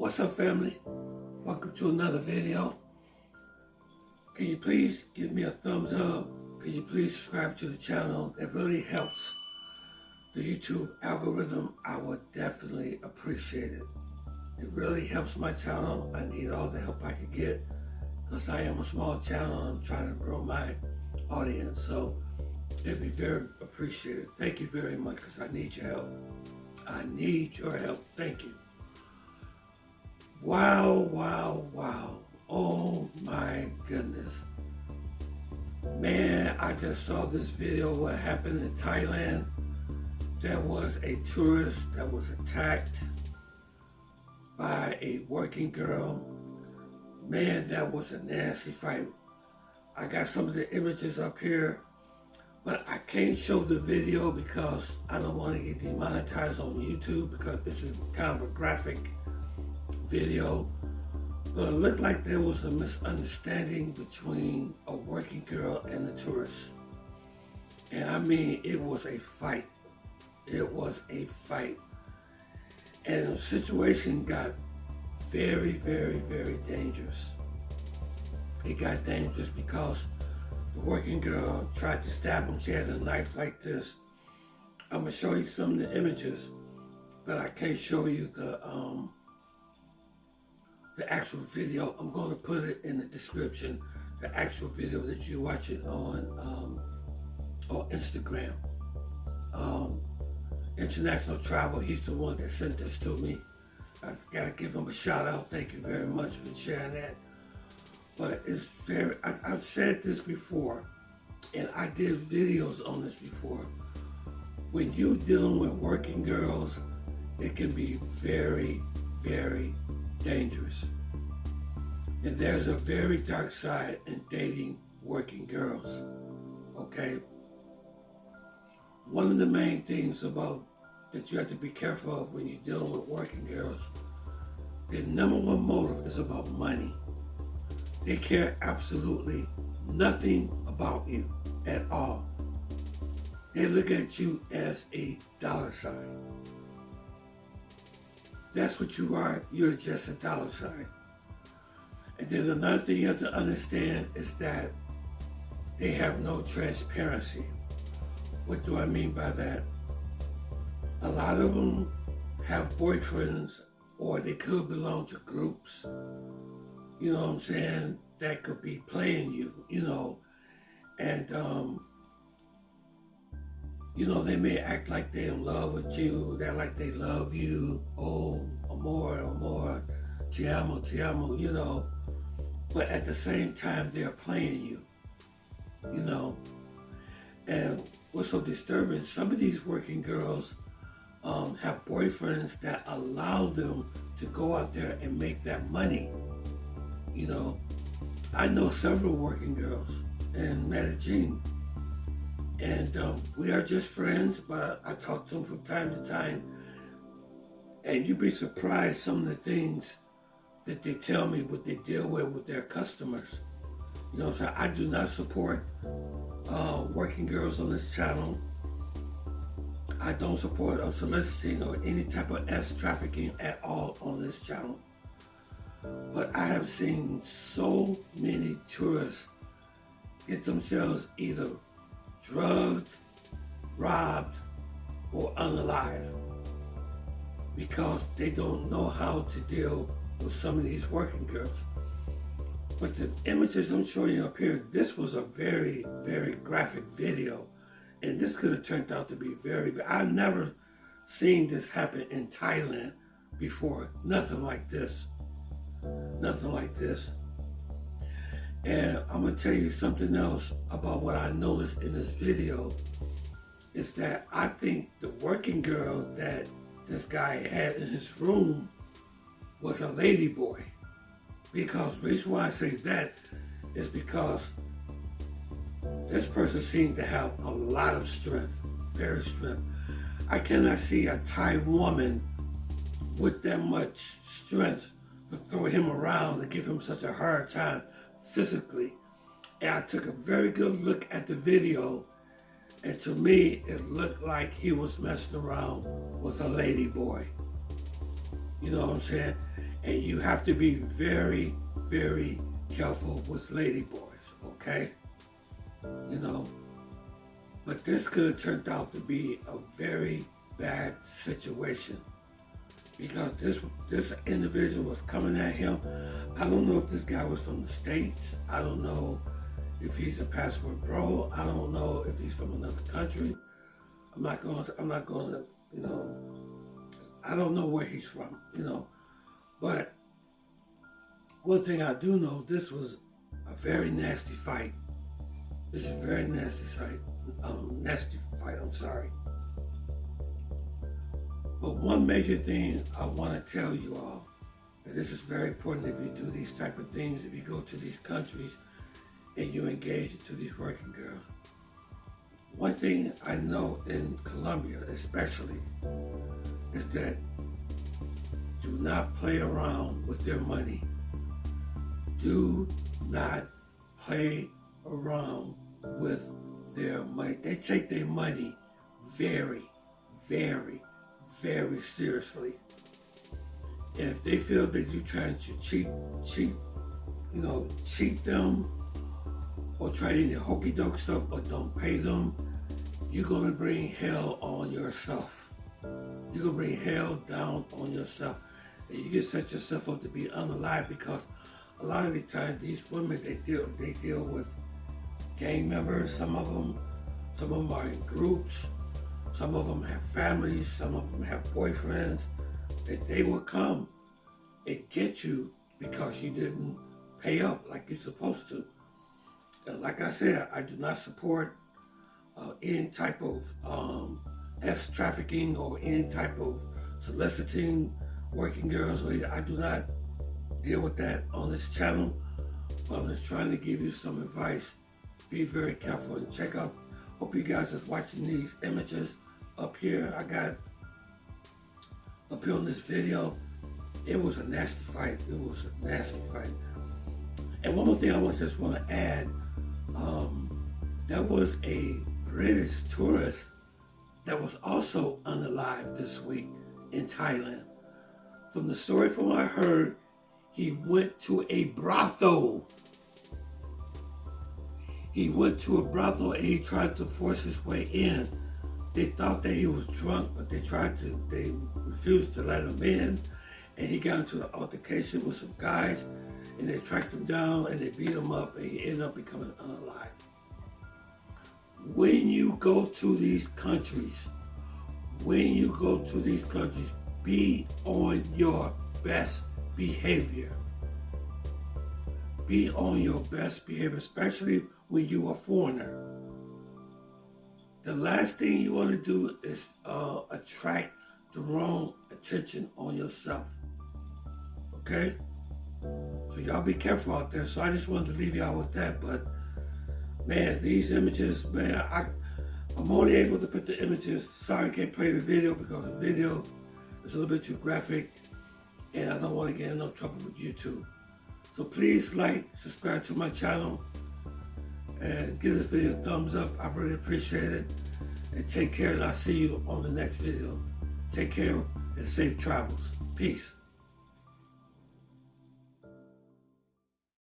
What's up, family? Welcome to another video. Can you please give me a thumbs up? Can you please subscribe to the channel? It really helps the YouTube algorithm. I would definitely appreciate it. It really helps my channel. I need all the help I can get because I am a small channel and I'm trying to grow my audience. So it'd be very appreciated. Thank you very much because I need your help. I need your help. Thank you. Wow, wow, wow. Oh my goodness. Man, I just saw this video what happened in Thailand. There was a tourist that was attacked by a working girl. Man, that was a nasty fight. I got some of the images up here, but I can't show the video because I don't want to get demonetized on YouTube because this is kind of a graphic video. But it looked like there was a misunderstanding between a working girl and a tourist. And I mean, it was a fight. It was a fight. And the situation got very, very, very dangerous. It got dangerous because the working girl tried to stab him. She had a knife like this. I'm gonna show you some of the images, but I can't show you the actual video. I'm going to put it in the description, the actual video that you watch it on Instagram. International Travel, he's the one that sent this to me. I got to give him a shout out. Thank you very much for sharing that. But it's very, I've said this before, and I did videos on this before. When you're dealing with working girls, it can be very, very dangerous. And there's a very dark side in dating working girls, okay? One of the main things about that you have to be careful of when you're dealing with working girls, their number one motive is about money. They care absolutely nothing about you at all. They look at you as a dollar sign. That's what you are. You're just a dollar sign. And then another thing you have to understand is that they have no transparency. What do I mean by that? A lot of them have boyfriends, or they could belong to groups, you know what I'm saying, that could be playing you, you know, and you know, they may act like they're in love with you, they're like they love you, oh, amor, te amo, you know. But at the same time, they're playing you, you know. And what's so disturbing, some of these working girls have boyfriends that allow them to go out there and make that money, you know. I know several working girls in Medellin. And we are just friends, but I talk to them from time to time. And you'd be surprised some of the things that they tell me, what they deal with their customers. You know, so I do not support working girls on this channel. I don't support soliciting or any type of trafficking at all on this channel. But I have seen so many tourists get themselves either drugged, robbed, or unalive because they don't know how to deal with some of these working girls. But the images I'm showing you up here, this was a very, very graphic video, and this could have turned out to be very bad. I've never seen this happen in Thailand before. Nothing like this. Nothing like this. And I'm gonna tell you something else about what I noticed in this video is that I think the working girl that this guy had in his room was a lady boy. Because the reason why I say that is because this person seemed to have a lot of strength, very strength. I cannot see a Thai woman with that much strength to throw him around and give him such a hard time physically. And I took a very good look at the video, and to me, it looked like he was messing around with a lady boy. You know what I'm saying? And you have to be very, very careful with ladyboys, okay? You know, but this could have turned out to be a very bad situation because this individual was coming at him. I don't know if this guy was from the States. I don't know if he's a passport bro. I don't know if he's from another country. I'm not gonna, you know, I don't know where he's from, you know. But one thing I do know, this was a very nasty fight. This is a very nasty fight. I'm sorry. But one major thing I want to tell you all, and this is very important if you do these type of things, if you go to these countries and you engage into these working girls. One thing I know in Colombia especially is that do not play around with their money. Do not play around with their money. They take their money very, very, very seriously. And if they feel that you're trying to cheat them, or try any hokey doke stuff, or don't pay them, you're gonna bring hell on yourself. You're gonna bring hell down on yourself. And you can set yourself up to be unalive because a lot of the times these women, they deal with gang members. Some of them are in groups. Some of them have families. Some of them have boyfriends. That they will come and get you because you didn't pay up like you're supposed to. And like I said, I do not support any type of trafficking or any type of soliciting working girls. I do not deal with that on this channel. But I'm just trying to give you some advice. Be very careful and check out. Hope you guys is watching these images up here. I got up here on this video. It was a nasty fight. It was a nasty fight. And one more thing I just want to add. There was a British tourist that was also unalive this week in Thailand. From the story from what I heard, he went to a brothel. He went to a brothel and he tried to force his way in. They thought that he was drunk, but they refused to let him in. And he got into an altercation with some guys and they tracked him down and they beat him up and he ended up becoming unalive. When you go to these countries, be on your best behavior. Be on your best behavior, especially when you're a foreigner. The last thing you want to do is attract the wrong attention on yourself. Okay? So y'all be careful out there. So I just wanted to leave y'all with that. But man, these images, man, I'm only able to put the images. Sorry I can't play the video because the video is a little bit too graphic and I don't want to get in no trouble with YouTube. So please like, subscribe to my channel, and give this video a thumbs up. I really appreciate it. And take care, and I'll see you on the next video. Take care and safe travels. Peace.